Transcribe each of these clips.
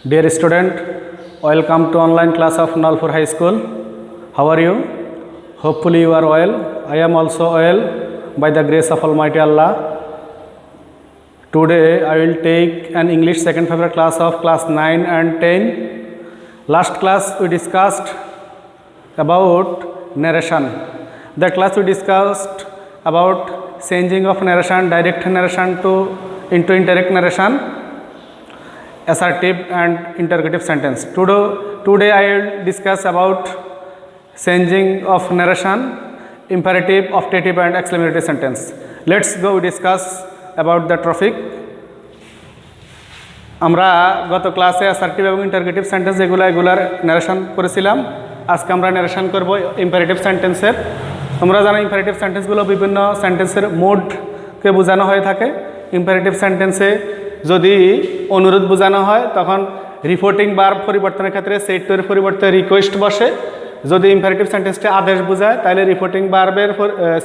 Dear student, welcome to online class of Nalpur High School. How are you? Hopefully you are well. I am also well by the grace of Almighty Allah. Today I will take an English second favorite class of class 9 and 10. Last class we discussed about narration. That class we discussed about changing of narration, direct narration into indirect narration, assertive and interrogative sentence. Today I will discuss about changing of narration, imperative, optative and exclamatory sentence. Let's go discuss about the topic. আমরা গত ক্লাসে assertive এবং interrogative sentence এগুলার narration করেছিলাম। আজকে আমরা narration করব imperative সেন্টেন্সের। তোমরা জানো ইম্পারেটিভ সেন্টেন্সগুলো বিভিন্ন সেন্টেন্সের মোডকে বোঝানো হয়ে থাকে। ইম্পারেটিভ সেন্টেন্সে যদি অনুরোধ বোঝানো হয় তখন রিপোর্টিং ভার্ব পরিবর্তনের ক্ষেত্রে সেট টু এর পরিবর্তে রিকোয়েস্ট বসে। যদি ইম্পারেটিভ সেন্টেন্সটি আদেশ বোঝায় তাহলে রিপোর্টিং ভার্বের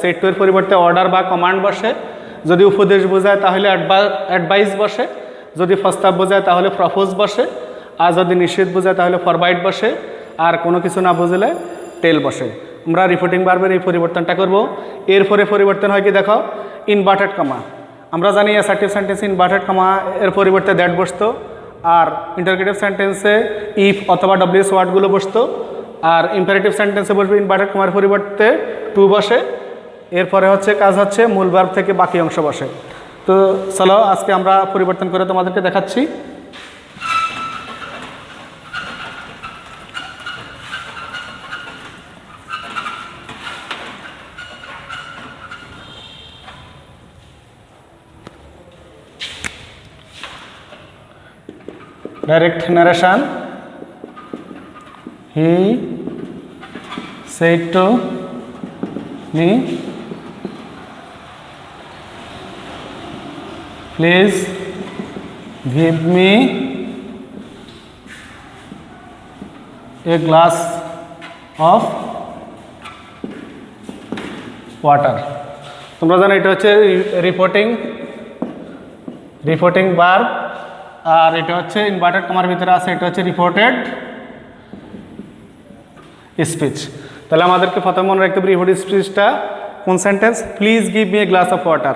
সেট টু এর পরিবর্তে অর্ডার বা কমান্ড বসে। যদি উপদেশ বোঝায় তাহলে অ্যাডভাইস বসে। যদি প্রস্তাব বোঝায় তাহলে প্রপোজ বসে। আর যদি নিষেধ বোঝায় তাহলে ফরবাইট বসে। আর কোনো কিছু না বুঝলে টেল বসে। আমরা রিপোর্টিং ভার্বের এই পরিবর্তনটা করব। এরপরে পরিবর্তন হয় কি দেখো, ইনভার্টেড কমা। আমরা জানি অ্যাসার্টিভ সেন্টেন্সে ইনভার্টেড কমা এর পরিবর্তে দ্যাট বসতো। আর ইন্টারোগেটিভ সেন্টেন্সে ইফ অথবা ডব্লিউএস ওয়ার্ডগুলো বসতো। আর ইম্পারেটিভ সেন্টেন্সে বসবে ইনভার্টেড কমার পরিবর্তে টু বসে। এরপরে কাজ হচ্ছে মূল ভার্ব থেকে বাকি অংশ বসে। তো চলো আজকে আমরা পরিবর্তন করে তোমাদেরকে দেখাচ্ছি। Direct narration. He said to me, please give me a glass of water. তোমরা জানো এটা হচ্ছে রিপোর্টিং ভার্ব। আর এটা হচ্ছে ইনভার্টেড কমার ভিতরে আছে, এটা হচ্ছে রিপোর্টেড স্পিচ। তাহলে আমাদেরকে প্রথম মনে রাখতে হবে রিপোর্টেড স্পিচটা কোন sentence. Please give me a glass of water,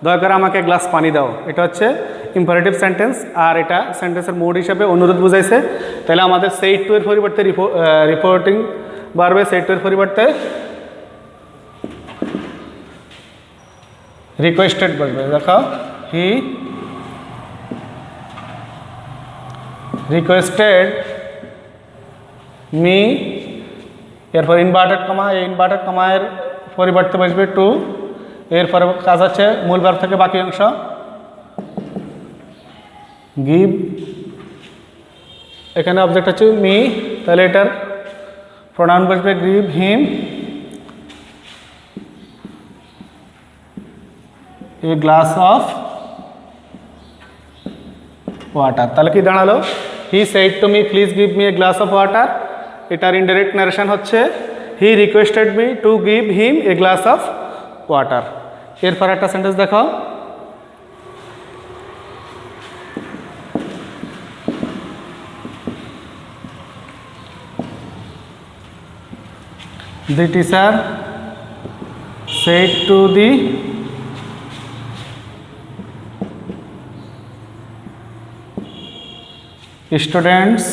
দয়া করে আমাকে গ্লাস পানি দাও। এটা হচ্ছে ইম্পারেটিভ সেন্টেন্স। আর এটা সেন্টেন্সের মোড হিসাবে অনুরোধ বুঝাইছে। তাহলে আমাদের সেট টু এর পরিবর্তে রিপোর্টিং ভার্বে সেট টু এর পরিবর্তে রিকোয়েস্টেড বলবে। দেখো, হি রিকোয়েস্টেড মি। এরপর ইনভার্টেড কমা, এই ইনভার্টেড কমায়ের পরিবর্তে বসবে টু। এরপরে কাজ আছে মূল ভার্ব থেকে বাকি অংশ গিভ। এখানে অবজেক্ট হচ্ছে মি, তাহলে এটার প্রোনাউন বসবে give him a glass of water. তাহলে কি দাঁড়ালো, হি said to me please give me a glass of water. এটার ইনডাইরেক্ট ন্যারেশন হচ্ছে he requested me to give him a glass of water. এরপর একটা সেন্টেন্স দেখো, the teacher said to the students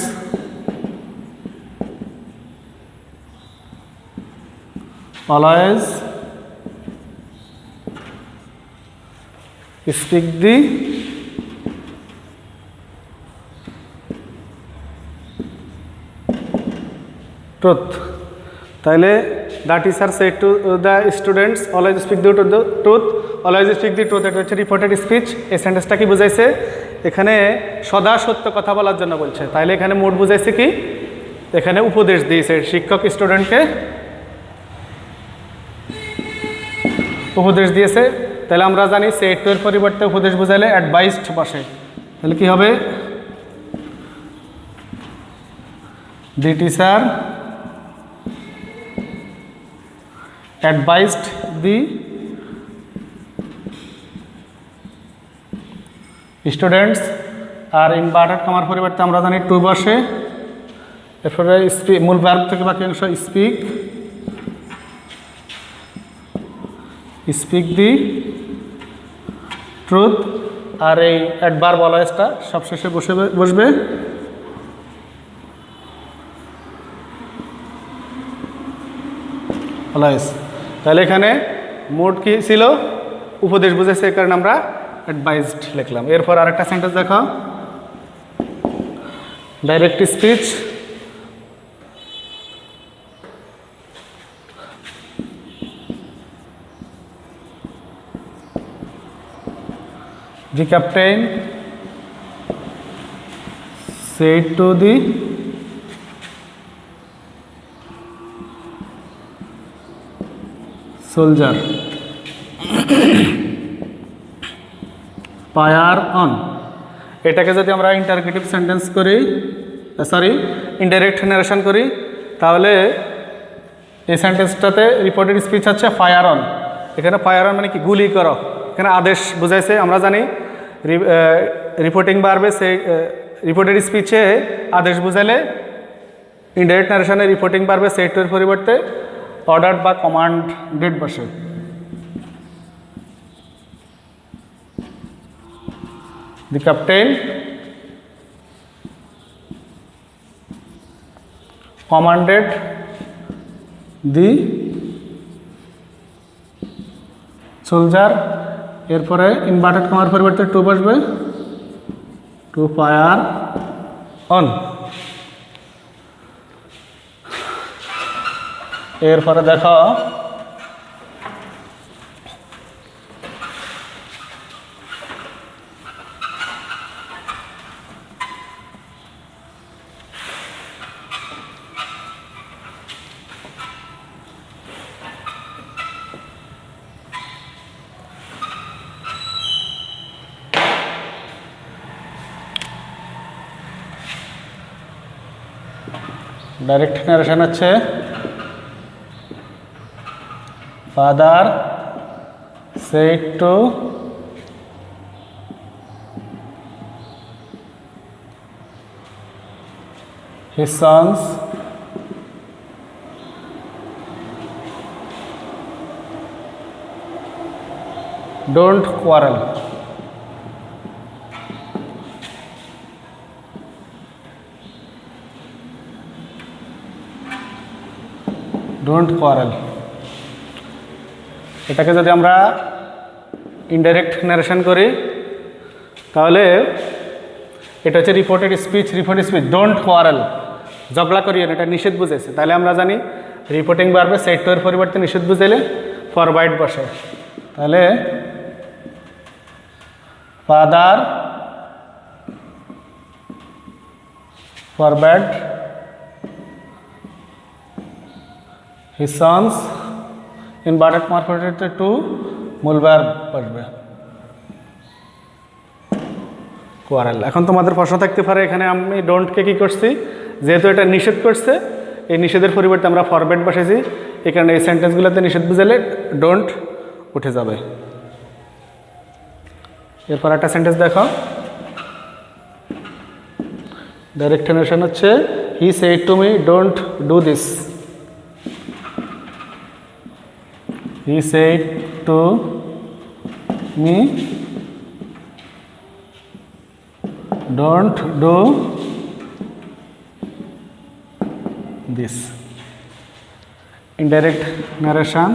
always speak the truth. তাহলে the teacher said to the students always speak the truth, always speak the truth. এটা হচ্ছে reported speech. এই সেন্টেন্সটা কি বুঝাইছে, এখানে সদা সত্য কথা বলার জন্য বলছে। তাহলে এখানে মোড বুঝাইছে কি, এখানে উপদেশ দিয়েছে শিক্ষক স্টুডেন্টকে উপদেশ দিয়েছে। তাহলে আমরা জানি সেড টু এর পরিবর্তে উপদেশ বুঝাইলে অ্যাডভাইসড বসে। তাহলে কি হবে, the teacher advised the students আর ইনভার্টেড কমার পরিবর্তে আমরা জানি টু বসে। এরপরে মূল ভার্ব থেকে বাকি অংশ স্পিক দি ট্রুথ, আর এই অ্যাডভার্ব অলওয়েজটা সবশেষে বসবে। অলওয়েজ। তাহলে এখানে মোড কি ছিল? উপদেশ বুঝেছে, এই কারণে আমরা অ্যাডভাইসড লিখলাম। এরপর আরেকটা সেন্টেন্স দেখো, direct speech. The captain said to the soldier, fire on। এটাকে যদি আমরা ইন্টারগেটিভ সেন্টেন্স করি, ইনডাইরেক্ট নারেশন করি, তাহলে এই সেন্টেন্সটাতে রিপোর্টেড স্পিচ হচ্ছে ফায়ার অন। এখানে ফায়ার অন মানে কি? গুলি করো। এখানে আদেশ বুঝাইছে। আমরা জানি রিপোর্টিং বাড়বে, সেই রিপোর্টেড স্পিচে আদেশ বুঝাইলে ইনডাইরেক্ট নারেশনে রিপোর্টিং বাড়বে, সেইটার পরিবর্তে অর্ডার বা কমান্ডেড বসে। দি ক্যাপ্টেন কমান্ডেড দি সোলজার। এরপরে ইনভার্টেড কমার পরিবর্তে টু বসবে, টু ফায়ার অন। এরপরে দেখো ডাইরেক্ট নারেশন হচ্ছে father said to his sons don't quarrel। Don't quarrel. এটাকে যদি আমরা ইনডাইরেক্ট নারেশন করি, তাহলে এটা হচ্ছে রিপোর্টেড স্পিচ। ডোন্ট কোয়ারেল, ঝগড়া করিও না, এটা নিষেধ বুঝেছে। তাহলে আমরা জানি রিপোর্টিং বাড়বে, সেট টু এর পরিবর্তে নিষেধ বুঝাইলে ফরওয়ার্ড বসে। তাহলে father forward his sons, inverted কমার পরিবর্তে টু মূল ভার্ব বসবে, কোয়ারেল। এখন তোমাদের প্রশ্ন থাকতে পারে, এখানে আমি ডোন্টকে কী করছি? যেহেতু এটা নিষেধ করছে, এই নিষেধের পরিবর্তে আমরা ফরওয়ার্ড বসেছি, এই কারণে এই সেন্টেন্সগুলোতে নিষেধ বুঝালে ডোন্ট উঠে যাবে। এরপর একটা সেন্টেন্স দেখো, ডাইরেক্ট নারেশন হচ্ছে হি said to me don't do this. He said to me, don't do this। Indirect narration,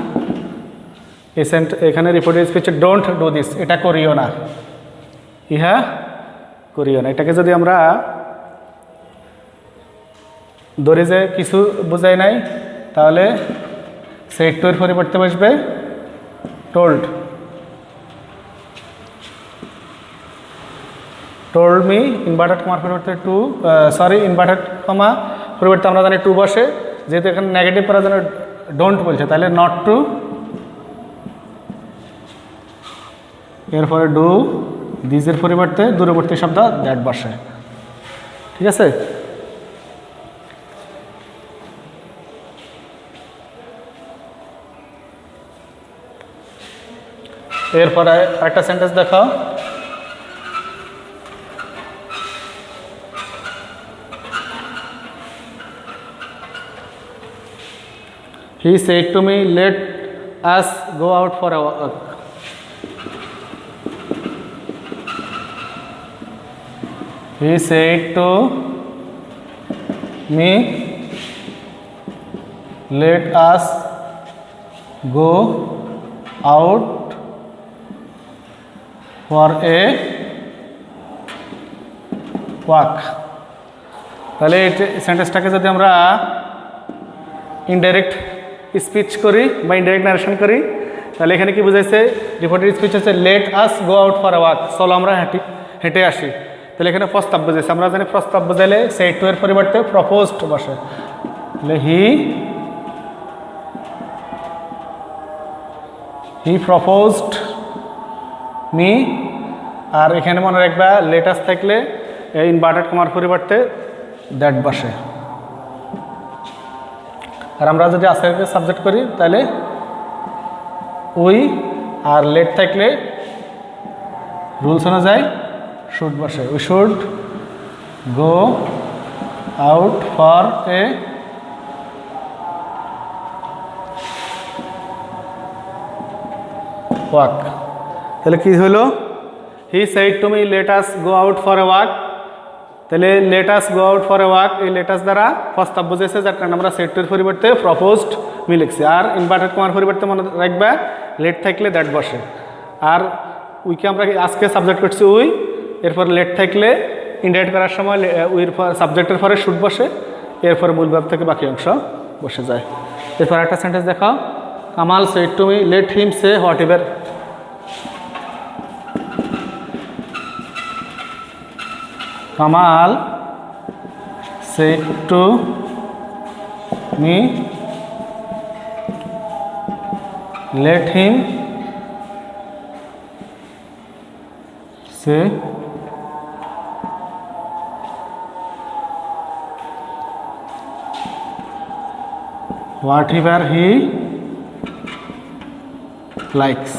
এখানে রিপোর্টেড স্পিচে ডোন্ট ডু দিস, এটা করিও না, ইহা করিও না। এটাকে যদি আমরা ধরে যে কিছু বোঝাই নাই, তাহলে সেট টু এর পরিবর্তে বসবে টোল্ড। টোল্ড মি, ইনভার্টেড কমার পরিবর্তে টু, ইনভার্টেড কমা পরিবর্তে আমরা জানি টু বসে, যেহেতু এখানে নেগেটিভ করার জন্য ডোন্ট বলছে, তাহলে নট টু, এরপরে ডু দিসের পরিবর্তে দূরবর্তী শব্দ দ্যাট বসে। ঠিক আছে? এরপরে একটা সেন্টেন্স দেখাও, He said to me, let us go out for a walk. He said to me, let us go out for a walk. তাহলে এই সেন্টেন্সটাকে যদি আমরা ইনডাইরেক্ট স্পিচ করি বা ইনডাইরেক্ট নারেশন করি তাহলে এখানে কি বুঝাইছে? রিপোর্টেড স্পিচ হচ্ছে late us go out for a walk, চলো আমরা হেঁটে আসি। তাহলে এখানে প্রস্তাব বুঝাইছে। আমরা জানি প্রস্তাব বুঝাইলে সেড টু এর পরিবর্তে প্রপোজড বসে। তাহলে হি প্রপোজড মি। আর এখানে মনে রাখবা লেটাস থাকলে ইনভার্টেড কমার পরিবর্তে দ্যাট বসে। আর আমরা যদি আজকে সাবজেক্ট করি তাহলে উই, আর লেট থাকলে রুলস অনুযায়ী শুড বসে। We should go out for a walk. তাহলে কি হলো? He said to me let us go out for a walk. তাহলে let us go out for a walk, এই লেটাস দ্বারা প্রস্তাব বুঝেছে, যার কারণে আমরা সেড টুর পরিবর্তে প্রপোজড মি লিখছি। আর ইনভার্টেড কমার পরিবর্তে মনে রাখবা লেট থাকলে দ্যাট বসে। আর উইকে আমরা আজকে সাবজেক্ট করছি উই, এরপর লেট থাকলে ইনডাইরেক্ট করার সময় উইর সাবজেক্টের পরে শুড বসে, এরপর মূল ভাব থেকে বাকি অংশ বসে যায়। এরপর একটা সেন্টেন্স দেখাও। Kamal shed to me let him say what ever. Kamal said to me, let him say whatever he likes.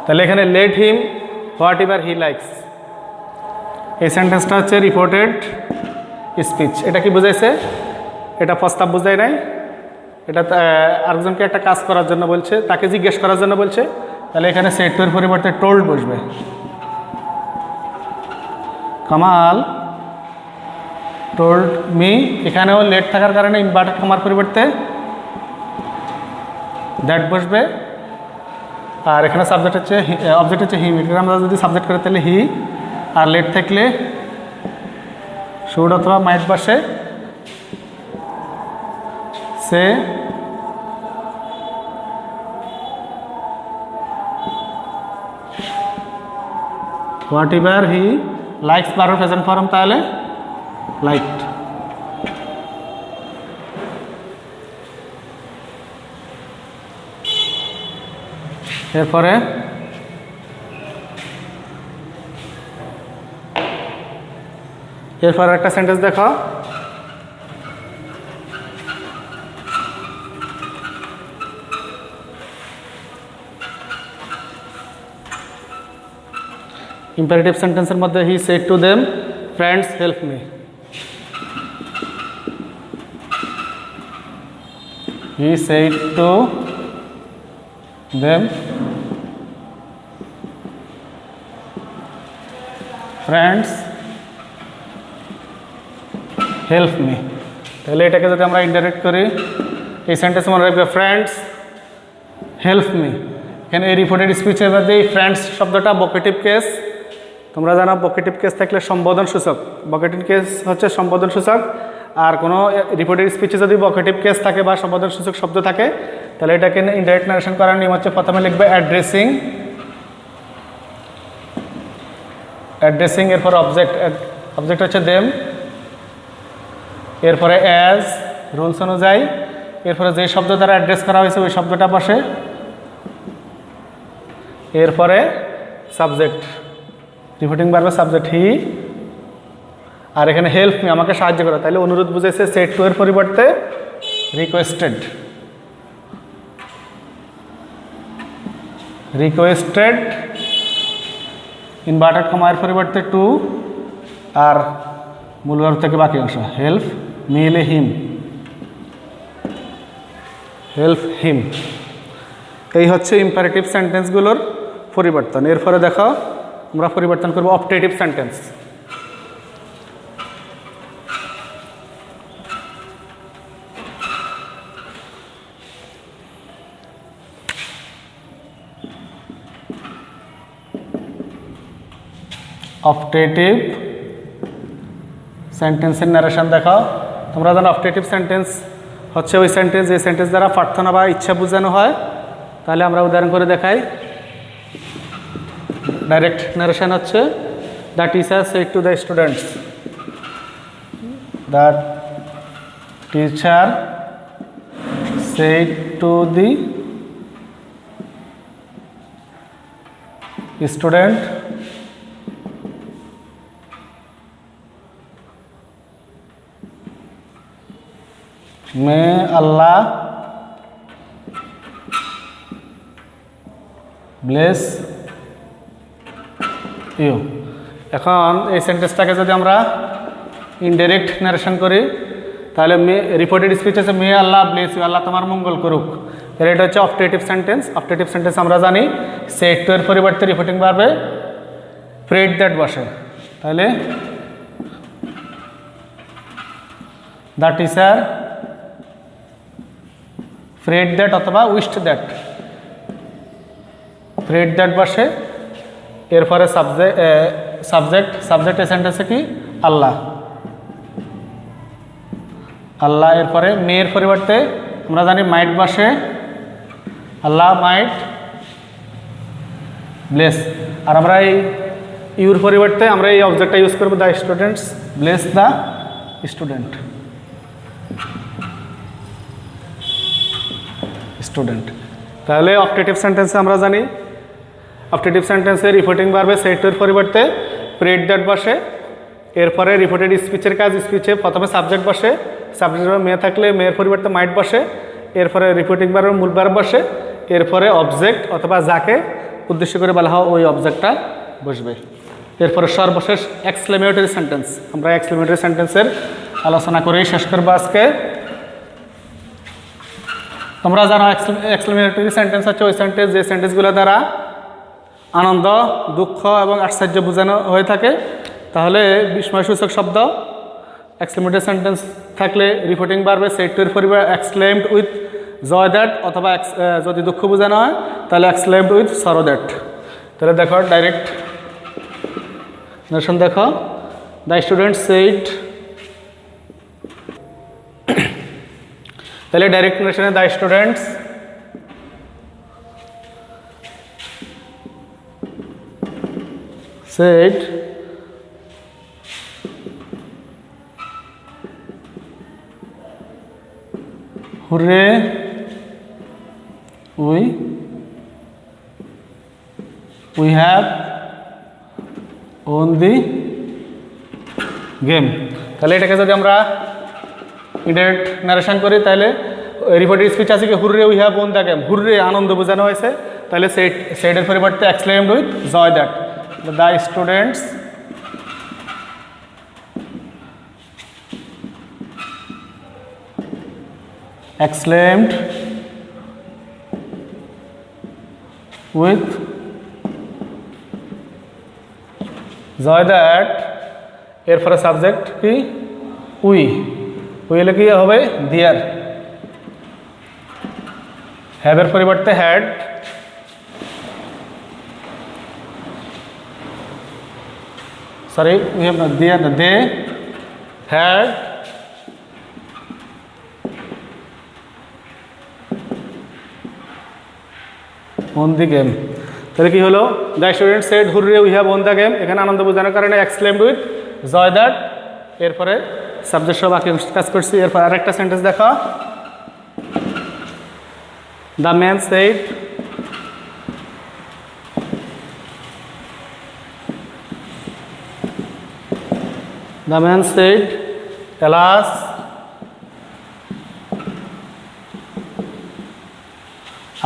তাহলে এখানে let him whatever he likes, এই সেন্টেন্সটা হচ্ছে রিপোর্টেড স্পিচ। এটা কি বুঝাইছে? এটা প্রস্তাব বুঝায় নাই, এটা আরেকজনকে একটা কাজ করার জন্য বলছে, তাকে জিজ্ঞেস করার জন্য বলছে। তাহলে এখানে সেড টু এর পরিবর্তে টোল্ড বসবে। কামাল টোল্ড মি, এখানেও লেট থাকার কারণে ইনভার্টেড কমার পরিবর্তে দ্যাট বসবে। আর এখানে সাবজেক্ট হচ্ছে অবজেক্ট হচ্ছে হিম। এখানে আমরা যদি সাবজেক্ট করি তাহলে হি, আর লেট থাকলে শুড অথবা মাইট বসে। Say what ever he likes, বারো প্রেজেন্ট ফর্ম, তাহলে লাইকড। এরপরে একটা সেন্টেন্স দেখো। ইম্পারেটিভ সেন্টেন্সের মধ্যে হি said to them friends help me. He said to them friends help me. তাহলে এটাকে যদি আমরা ইনডাইরেক্ট করি, এই সেন্টেন্স মনে রাখবে ফ্রেন্ডস হেল্প মি। এখানে এই রিপোর্টেড স্পিচের মধ্যে এই ফ্রেন্ডস শব্দটা ভোকেটিভ কেস। তোমরা জানো ভোকেটিভ কেস থাকলে সম্বোধন সূচক, ভোকেটিভ কেস হচ্ছে সম্বোধন সূচক। আর কোনো রিপোর্টেড স্পিচে যদি ভোকেটিভ কেস থাকে বা সম্বোধন সূচক শব্দ থাকে তাহলে এটাকে ইনডাইরেক্ট নারেশন করার নিয়ম হচ্ছে প্রথমে লিখবে অ্যাড্রেসিং, এরপর অবজেক্ট হচ্ছে দেম, এরপরে অ্যাজ রুলস অনুযায়ী, এরপরে যে শব্দ দ্বারা অ্যাড্রেস করা হয়েছে ওই শব্দটা বসে, এরপরে সাবজেক্ট, রিপোর্টিং ভার্বের সাবজেক্ট হি। আর এখানে হেল্প মি, আমাকে সাহায্য করো, তাহলে অনুরোধ বুঝেছে সেড টু এর পরিবর্তে রিকোয়েস্টেড, ইনভার্টেড কমা এর পরিবর্তে টু, আর মূল ভার্ব থেকে বাকি অংশ হেল্প মি এলে হিম, হেল্প হিম। এই হচ্ছে ইম্পারেটিভ সেন্টেন্সগুলোর পরিবর্তন। এরপরে দেখো আমরা পরিবর্তন করব অপটেটিভ সেন্টেন্স। অপটেটিভ সেন্টেন্সের ন্যারেশন দেখো। তোমরা জানো অপটেটিভ সেন্টেন্স হচ্ছে ওই সেন্টেন্স যে সেন্টেন্স দ্বারা প্রার্থনা বা ইচ্ছা বোঝানো হয়। তাহলে আমরা উদাহরণ করে দেখাই। ডাইরেক্ট ন্যারেশন হচ্ছে the teacher said to the students, the teacher said to the student may আল্লাহ ব্লেস ইউ। এখন এই সেন্টেন্সটাকে যদি আমরা ইনডাইরেক্ট ন্যারেশন করি তাহলে রিপোর্টেড স্পিচ আছে মে আল্লাহ ব্লেস ইউ, আল্লাহ তোমার মঙ্গল করুক। এর এটা হচ্ছে অপটেটিভ সেন্টেন্স। অপটেটিভ সেন্টেন্স আমরা জানি সেড টু এর পরিবর্তে রিপোর্টিং ভার্বে প্রেড দ্যাট বসে। তাহলে দ্য টিচার প্রেড দ্যাট অথবা উইশড দ্যাট, প্রেড দ্যাট বসে। এরপরে সাবজেক্ট এই সেন্টেন্সে কি আল্লাহ, আল্লাহ। এরপরে মেয়ের পরিবর্তে আমরা জানি মাইট বসে, আল্লাহ মাইট ব্লেস। আর আমরা এই ইউর পরিবর্তে আমরা এই অবজেক্টটা ইউজ করবো the students bless the student. তাহলে অপটেটিভ সেন্টেন্সে আমরা জানি অপটেটিভ সেন্টেন্সে রিপোর্টিং ভার্বে সেড টু এর পরিবর্তে প্রেড দ্যাট বসে। এরপরে রিপোর্টেড স্পিচের কাজ, স্পিচে প্রথমে সাবজেক্ট বসে, সাবজেক্টের মেয়ে থাকলে মেয়ের পরিবর্তে মাইট বসে। এরপরে রিপোর্টিং ভার্বের মূল ভার্ব বসে। এরপরে অবজেক্ট অথবা যাকে উদ্দেশ্য করে বলা হয় ওই অবজেক্টটা বসবে। এরপরে সর্বশেষ এক্সক্লেমেটরি সেন্টেন্স। আমরা এক্সক্লেমেটরি সেন্টেন্সের আলোচনা করেই শেষ করবো আজকে। তোমরা জানো এক্সক্লেমেটরি সেন্টেন্স হচ্ছে ওই সেন্টেন্স যে সেন্টেন্সগুলো দ্বারা আনন্দ, দুঃখ এবং আশ্চর্য বোঝানো হয়ে থাকে। তাহলে বিস্ময়সূচক শব্দ এক্সক্লেমেটরি সেন্টেন্স থাকলে রিপোর্টিং ভার্বে সেড টু এর পরিবর্তে এক্সক্লেমড উইথ জয় দ্যাট, অথবা যদি দুঃখ বোঝানো হয় তাহলে এক্সক্লেমড উইথ সরো দ্যাট। তাহলে দেখো ডাইরেক্ট ন্যারেশন দেখো, দ্য স্টুডেন্ট সেড। তাহলে ডাইরেক্ট ন্যারেশনে the students said hooray we have won the game। তাহলে এটাকে যদি আমরা ইনডাইরেক্ট ন্যারেশন করি তাহলে রিপোর্টেড স্পিচ আছে কি hooray we have won the game, hooray আনন্দ বোঝানো হয়েছে। তাহলে সেডের পরিবর্তে exclaimed with joy that, the students exclaimed with joy that। এরপরে সাবজেক্ট কি উই, হলে কি হবে দিয়ার। হ্যাভের পরিবর্তে had, sorry we have not there, they had won the game। তাহলে কি হলো the student said hurrah we have won the game. এখানে আনন্দ বোঝানোর কারণে এক্সক্লেমড উইথ জয় দ্যাট। এরপরে সাবজেক্ট সহ বাকি কাজ করছি। এরপর আরেকটা সেন্টেন্স দেখো, the man said the man said alas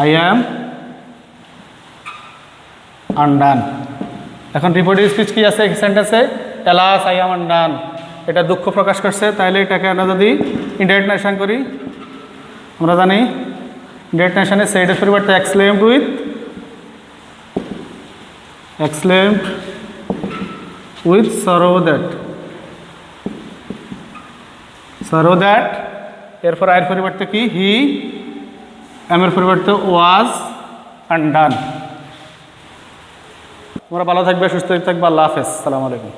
I am undone। এখন রিপোর্টেড স্পিচ কি আছে সেন্টেন্সে alas I am undone, এটা দুঃখ প্রকাশ করছে। তাহলে এটাকে আমরা যদি ইনডাইরেক্ট ন্যারেশন করি আমরা জানি ডেট নেশনে সেডের পরিবর্তে exclaimed with sorrow that এরপর আয়ের পরিবর্তে কি হি, এর পরিবর্তে ওয়াজ undone। তোমরা ভালো থাকবে, সুস্থ থাকবে, আল্লাহ হাফেজ, আসসালামু আলাইকুম।